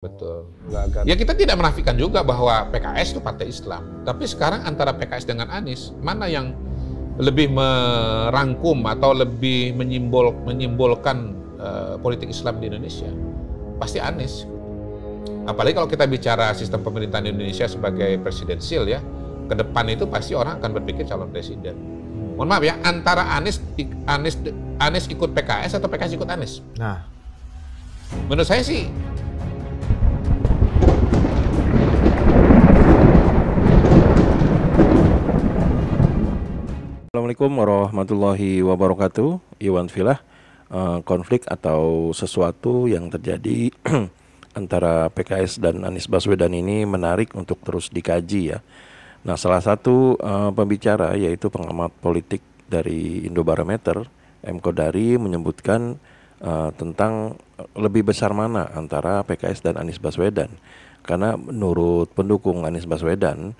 Betul. Ya kita tidak menafikan juga bahwa PKS itu partai Islam. Tapi sekarang antara PKS dengan Anies, mana yang lebih merangkum atau lebih menyimbolkan politik Islam di Indonesia? Pasti Anies. Apalagi kalau kita bicara sistem pemerintahan Indonesia sebagai presidensial ya, ke depan itu pasti orang akan berpikir calon presiden. Mohon maaf ya, antara Anies ikut PKS atau PKS ikut Anies? Nah, menurut saya sih Assalamualaikum warahmatullahi wabarakatuh. Iwan Filah, konflik atau sesuatu yang terjadi antara PKS dan Anies Baswedan ini menarik untuk terus dikaji ya. Nah, salah satu pembicara yaitu pengamat politik dari Indobarometer, M. Kodari, menyebutkan tentang lebih besar mana antara PKS dan Anies Baswedan. Karena menurut pendukung Anies Baswedan,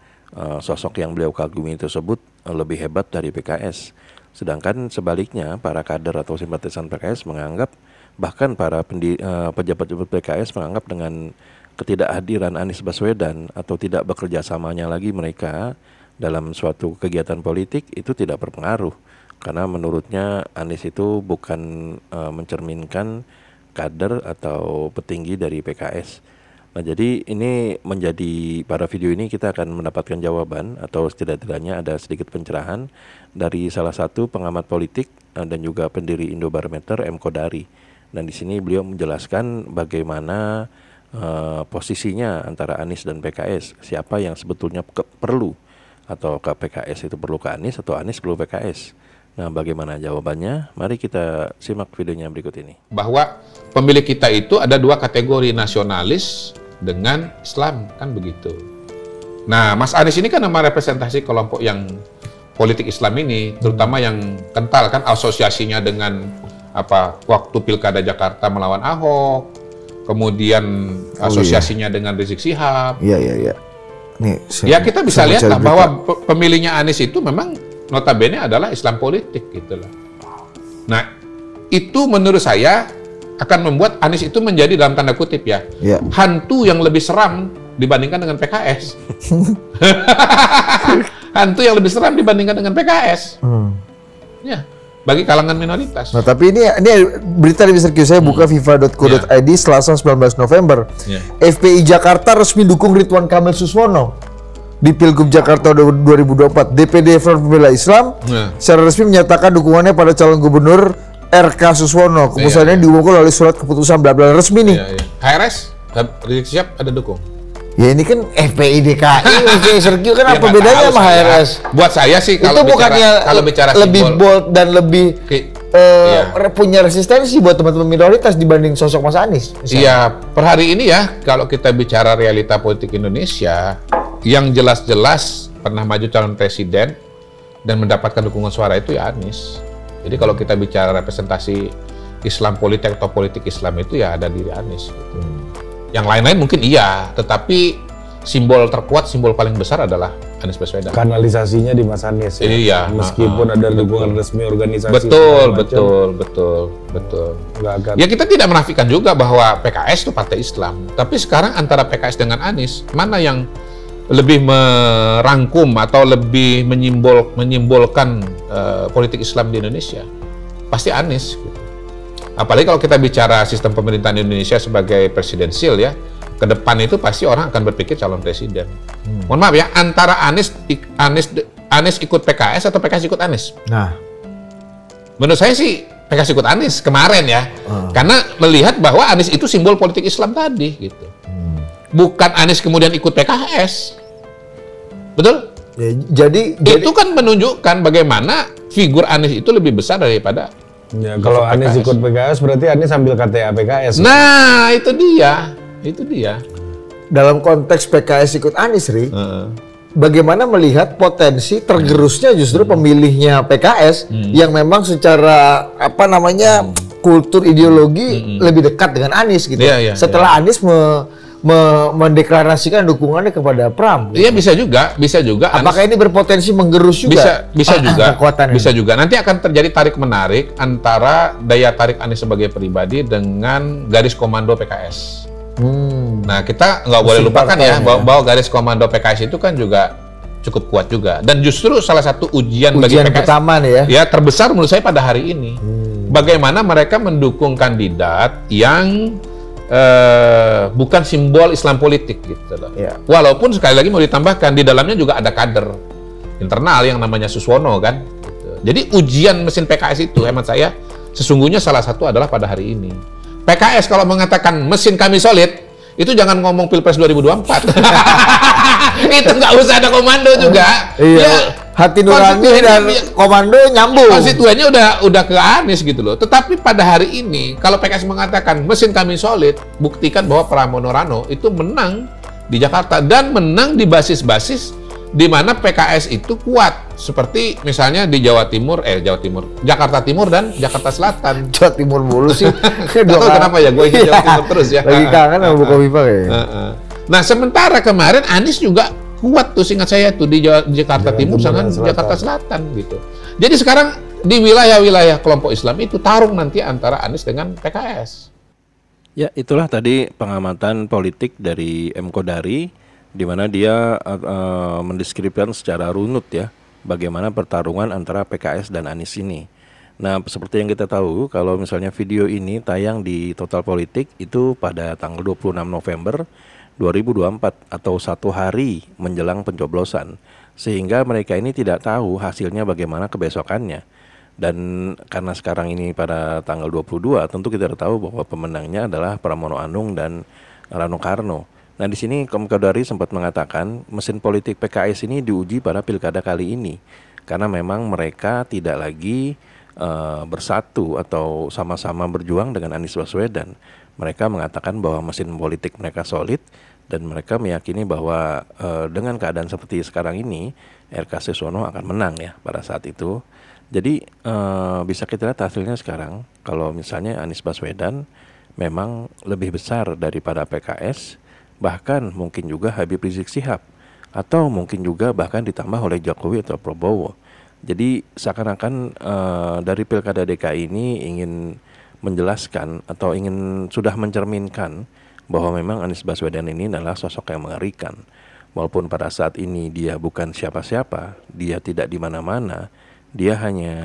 sosok yang beliau kagumi tersebut lebih hebat dari PKS. Sedangkan sebaliknya para kader atau simpatisan PKS menganggap, bahkan para pejabat-pejabat PKS menganggap dengan ketidakhadiran Anies Baswedan atau tidak bekerja samanya lagi mereka dalam suatu kegiatan politik itu tidak berpengaruh. Karena menurutnya Anies itu bukan mencerminkan kader atau petinggi dari PKS. Nah, jadi ini menjadi, pada video ini kita akan mendapatkan jawaban atau setidaknya ada sedikit pencerahan dari salah satu pengamat politik dan juga pendiri Indobarometer, M. Kodari. Dan di sini beliau menjelaskan bagaimana posisinya antara Anies dan PKS, siapa yang sebetulnya perlu, atau ke PKS itu perlu ke Anies atau Anies perlu PKS. Nah, bagaimana jawabannya? Mari kita simak videonya berikut ini. Bahwa pemilih kita itu ada dua kategori, nasionalis dengan Islam, kan begitu. Nah, Mas Anies ini kan nama representasi kelompok yang politik Islam ini, terutama yang kental kan asosiasinya dengan waktu Pilkada Jakarta melawan Ahok, kemudian asosiasinya dengan Rizik Syihab. Iya. Nih, ya kita bisa lihat lah bahwa pemilihnya Anies itu memang notabene adalah Islam politik gitu loh. Nah, itu menurut saya akan membuat Anies itu menjadi dalam tanda kutip ya, hantu yang lebih seram dibandingkan dengan PKS. Hantu yang lebih seram dibandingkan dengan PKS. Ya, bagi kalangan minoritas. Nah, tapi ini berita di Mr. Q, saya buka fifa.co.id Selasa 19 November. FPI Jakarta resmi dukung Ridwan Kamil Suswono di Pilgub Jakarta 2024. DPD Front Pembela Islam secara resmi menyatakan dukungannya pada calon gubernur RK Suswono. Keputusannya diumumkan oleh surat keputusan bla-bla resmi nih. HRS, Rizik Syihab ada dukung. Ya ini kan FPI DKI, Mr. Q kan apa bedanya sama HRS? Buat saya sih kalau bicara lebih simbol, bold dan lebih punya resistensi buat teman-teman minoritas dibanding sosok Mas Anies. Iya, per hari ini ya kalau kita bicara realita politik Indonesia, yang jelas-jelas pernah maju calon presiden dan mendapatkan dukungan suara itu ya Anies. Jadi kalau kita bicara representasi Islam politik atau politik Islam itu ya ada diri Anies gitu. Yang lain-lain mungkin iya, tetapi simbol terkuat, simbol paling besar adalah Anies Baswedan. Kanalisasinya di Mas Anies ya. Iya, meskipun ada dukungan resmi organisasi. Betul. Akan. Ya kita tidak menafikan juga bahwa PKS itu partai Islam. Tapi sekarang antara PKS dengan Anies, mana yang lebih merangkum atau lebih menyimbolkan politik Islam di Indonesia? Pasti Anies. Gitu. Apalagi kalau kita bicara sistem pemerintahan Indonesia sebagai presidensial ya, ke depan itu pasti orang akan berpikir calon presiden. Mohon maaf ya, antara Anies ikut PKS atau PKS ikut Anies? Nah, menurut saya sih PKS ikut Anies kemarin ya, karena melihat bahwa Anies itu simbol politik Islam tadi gitu. Bukan Anies kemudian ikut PKS, betul? Ya, jadi itu kan menunjukkan bagaimana figur Anies itu lebih besar daripada. Ya, kalau Anies ikut PKS berarti Anies ambil KTA PKS. Nah, itu dia. Dalam konteks PKS ikut Anies, bagaimana melihat potensi tergerusnya justru pemilihnya PKS yang memang secara kultur ideologi lebih dekat dengan Anies gitu. Setelah Anies mendeklarasikan dukungannya kepada Pram. Iya, gitu. bisa juga. Apakah ini berpotensi menggerus juga? Bisa juga. Bisa juga. Nanti akan terjadi tarik menarik antara daya tarik Anies sebagai pribadi dengan garis komando PKS. Nah, kita nggak boleh lupakan ya bahwa garis komando PKS itu kan juga cukup kuat juga. Dan justru salah satu ujian bagi PKS pertama nih ya terbesar menurut saya pada hari ini. Bagaimana mereka mendukung kandidat yang bukan simbol Islam politik gitu loh. Walaupun sekali lagi mau ditambahkan di dalamnya juga ada kader internal yang namanya Suswono kan. Gitu. Jadi ujian mesin PKS itu hemat saya sesungguhnya salah satu adalah pada hari ini. PKS kalau mengatakan mesin kami solid, itu jangan ngomong Pilpres 2024. Itu nggak usah ada komando juga. Ya, hati nurani dan komando nyambung. Konstituennya udah ke Anies gitu loh. Tetapi pada hari ini, kalau PKS mengatakan mesin kami solid, buktikan bahwa Pramono Rano itu menang di Jakarta dan menang di basis-basis di mana PKS itu kuat, seperti misalnya di Jakarta Timur dan Jakarta Selatan. Jawa Timur mulu sih. Tahu kenapa ya, gue ingin Jawa Timur terus ya. Lagi kangen sama Bukovifa kayaknya. Nah, sementara kemarin Anies juga kuat tuh, seingat saya tuh di Jakarta Timur sama Jakarta Selatan gitu. Jadi sekarang di wilayah-wilayah kelompok Islam itu tarung nanti antara Anies dengan PKS. Ya, itulah tadi pengamatan politik dari M. Kodari, di mana dia mendeskripsikan secara runut ya bagaimana pertarungan antara PKS dan Anies ini. Nah, seperti yang kita tahu, kalau misalnya video ini tayang di Total Politik itu pada tanggal 26 November 2024 atau 1 hari menjelang pencoblosan, sehingga mereka ini tidak tahu hasilnya bagaimana kebesokannya. Dan karena sekarang ini pada tanggal 22, tentu kita tahu bahwa pemenangnya adalah Pramono Anung dan Rano Karno. Nah, di sini Om Kodari sempat mengatakan mesin politik PKS ini diuji pada pilkada kali ini karena memang mereka tidak lagi bersatu atau sama-sama berjuang dengan Anies Baswedan. Mereka mengatakan bahwa mesin politik mereka solid dan mereka meyakini bahwa dengan keadaan seperti sekarang ini RK Suswono akan menang ya pada saat itu. Jadi bisa kita lihat hasilnya sekarang kalau misalnya Anies Baswedan memang lebih besar daripada PKS. Bahkan mungkin juga Habib Rizik Syihab atau mungkin juga bahkan ditambah oleh Jokowi atau Prabowo. Jadi seakan-akan dari Pilkada DKI ini ingin menjelaskan atau sudah mencerminkan bahwa memang Anies Baswedan ini adalah sosok yang mengerikan. Walaupun pada saat ini dia bukan siapa-siapa, dia tidak di mana-mana, dia hanya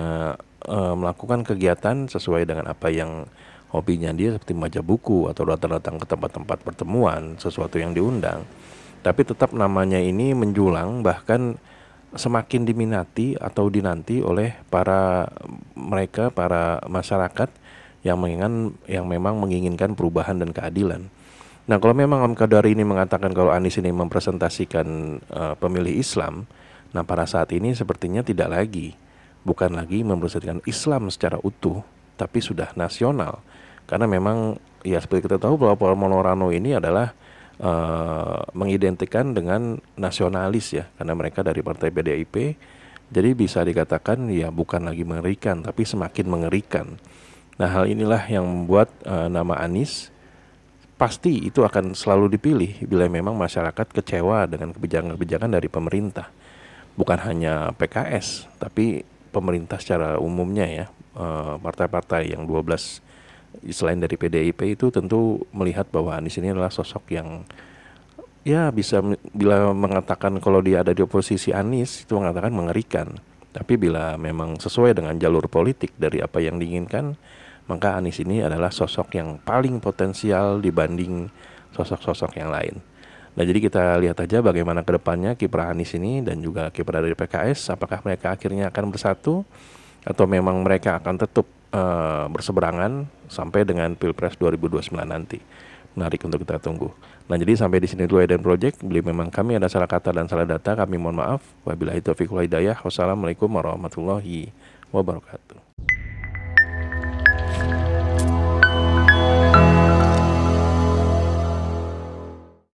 melakukan kegiatan sesuai dengan apa yang hobinya dia, seperti membaca buku atau datang-datang ke tempat-tempat pertemuan, sesuatu yang diundang. Tapi tetap namanya ini menjulang, bahkan semakin diminati atau dinanti oleh para masyarakat yang memang menginginkan perubahan dan keadilan. Nah, kalau memang Om Kodari ini mengatakan kalau Anies ini mempresentasikan pemilih Islam, nah pada saat ini sepertinya bukan lagi mempresentasikan Islam secara utuh, tapi sudah nasional. Karena memang ya seperti kita tahu bahwa Pramono Rano ini adalah mengidentikan dengan nasionalis ya, karena mereka dari partai PDIP. Jadi bisa dikatakan ya bukan lagi mengerikan, tapi semakin mengerikan. Nah, hal inilah yang membuat nama Anies pasti itu akan selalu dipilih bila memang masyarakat kecewa dengan kebijakan-kebijakan dari pemerintah. Bukan hanya PKS, tapi pemerintah secara umumnya ya, partai-partai yang 12 selain dari PDIP itu tentu melihat bahwa Anies ini adalah sosok yang ya bisa, bila mengatakan kalau dia ada di oposisi Anies itu mengatakan mengerikan. Tapi bila memang sesuai dengan jalur politik dari apa yang diinginkan, maka Anies ini adalah sosok yang paling potensial dibanding sosok-sosok yang lain. Nah, jadi kita lihat aja bagaimana ke depannya kiprah Anies ini dan juga kiprah dari PKS, apakah mereka akhirnya akan bersatu atau memang mereka akan tetap berseberangan sampai dengan Pilpres 2029 nanti. Menarik untuk kita tunggu. Nah, jadi sampai di sini dulu Eden Project. Bila memang kami ada salah kata dan salah data, kami mohon maaf. Wabillahi taufiq wal hidayah. Wassalamualaikum warahmatullahi wabarakatuh.